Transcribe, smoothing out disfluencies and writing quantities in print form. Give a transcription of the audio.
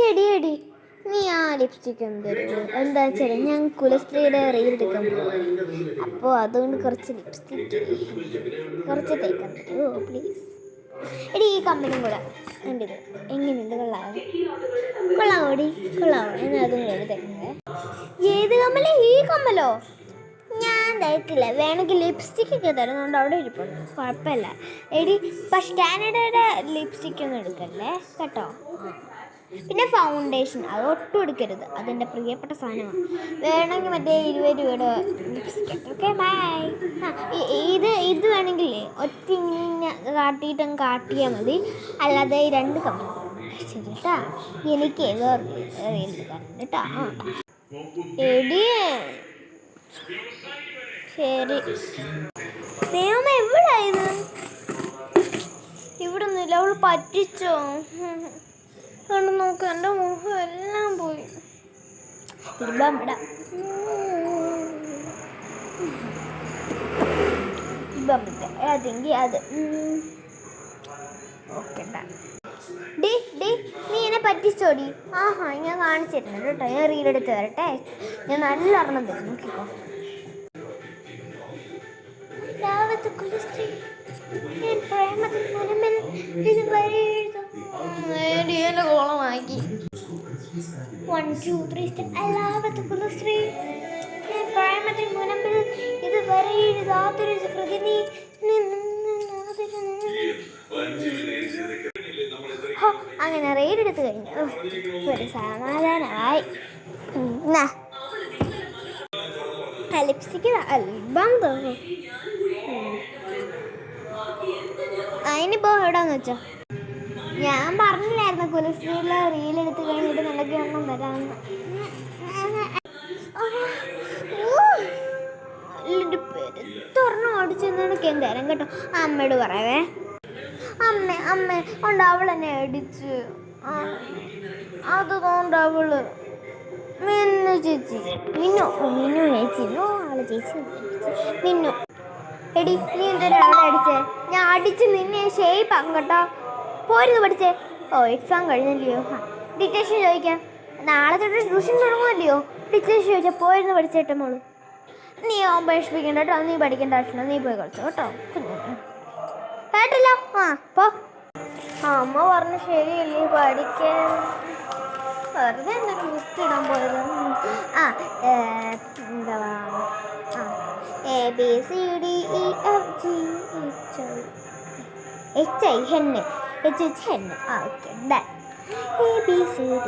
എടി എടി നീ ആ ലിപ്സ്റ്റിക് എന്താ വെച്ചാൽ ഞാൻ കുലസ്ത്രീയുടെ റീൽ എടുക്കാൻ പോകും. അപ്പോൾ അതുകൊണ്ട് കുറച്ച് ലിപ്സ്റ്റിക്ക് കുറച്ച് തേക്കാൻ പറ്റുമോ പ്ലീസ്? എടി ഈ കമ്മലും കൂടെ കണ്ടിത് എങ്ങനെയുണ്ട്? കൊള്ളാവോടി? കൊള്ളാവോ? എന്നാൽ അതും കൂടെ തേക്കുന്നത്. ഏത് കമ്മലോ? ഈ കമ്മലോ? ഞാൻ തരത്തില്ല, വേണമെങ്കിൽ ലിപ്സ്റ്റിക്ക് ഒക്കെ തരുന്നുണ്ട്, അവിടെ ഇരിപ്പുണ്ട്, കുഴപ്പമില്ല. എടി പക്ഷെ കാനഡയുടെ ലിപ്സ്റ്റിക്ക് ഒന്നും എടുക്കല്ലേ കേട്ടോ. പിന്നെ ഫൗണ്ടേഷൻ അത് ഒട്ടും എടുക്കരുത്, അതെൻ്റെ പ്രിയപ്പെട്ട സാധനമാണ്. വേണമെങ്കിൽ മറ്റേ 20 രൂപയുടെ ലിപ്സ്റ്റിക്ക്. Okay bye. ഇത് വേണമെങ്കിൽ ഒറ്റ ഇങ്ങനെ കാട്ടിയിട്ടങ്ങ് കാട്ടിയാൽ മതി, അല്ലാതെ ഈ 2 കമ്മൽ ശരി കേട്ടാ. എനിക്ക് റീൽ എടുക്കാറുണ്ട് കേട്ടോ. എടി ശരി. ദൈവമ എവിടായത്? ഇവിടെ ഒന്നുമില്ല, അവൾ പറ്റിച്ചോ? കണ്ടു നോക്ക്, എൻ്റെ മുഖം എല്ലാം പോയി. അതെങ്കിൽ അത് ഓക്കെ. ഡി ഡി നീ എന്നെ പറ്റിച്ചോടി? ആഹാ, ഞാൻ കാണിച്ചു തരുന്നുണ്ട് കേട്ടോ. ഞാൻ റീലെടുത്ത് തരട്ടെ. ഞാൻ നല്ല ഒരെണ്ണം തരും, നോക്കിക്കോ. കോളമാക്കി 1 2 3 അല്ലാവത്ത് കുലസ്ത്രീ പ്രേമത്തിൽ മുനമ്പിൽ ഇതുവരെ എഴുതാത്തൊരു കൃതി. അങ്ങനെ റെയിലെടുത്ത് കഴിഞ്ഞു, ഒരു സമാധാനമായി. ലിപ്സ്റ്റിക്ക് അൽബം തോന്നും. അതിനിപ്പോ എവിടാന്ന് വെച്ചോ? ഞാൻ പറഞ്ഞില്ലായിരുന്നു കുലസ്ത്രീയിലെ റീലെടുത്ത് കഴിഞ്ഞിട്ട് നിനക്ക് എണ്ണം തരാമെന്ന്. തുറന്ന് ഓടിച്ചെന്ന് എനിക്ക് എന്തേരം കേട്ടോ. അമ്മയോട് പറയവേ. അമ്മ കൊണ്ട് അവൾ എന്നെ അടിച്ച്, അതുകൊണ്ട് അവള് മിന്നു ചേച്ചി മിന്നു ചേച്ചി അവളെ ചേച്ചി മിന്നു. എടി നീ എന്തിനാ അവളെ അടിച്ചേ? ഞാൻ അടിച്ച് നിന്നെ ഷേപ്പാക്കും കേട്ടോ. പോയിരുന്നു പഠിച്ചേ. ഓ എക്സാം കഴിഞ്ഞല്ലയോ? ഡിറ്റേഷൻ ചോദിക്കാം. നാളെ തൊട്ട് ട്യൂഷൻ തുടങ്ങുമല്ലയോ? ഡിറ്റേഷൻ ചോദിച്ചാൽ പോയിരുന്നു പഠിച്ചേട്ട മോള്. നീ വിഷമിക്കണ്ട കേട്ടോ, നീ പഠിക്കേണ്ട ആവശ്യമില്ല, നീ പോയി കളിച്ചോ കേട്ടോ. കേട്ടല്ലോ? പോ. അമ്മ പറഞ്ഞു ശരിയല്ലേ പഠിക്കാൻ, വെറുതെ എന്തൊരു ബുക്ക് ഇടാൻ പോയത്. എന്താ ABCD EFG HI ഹെന്ന് HH ഹെന്ന്. Okay done. ABCD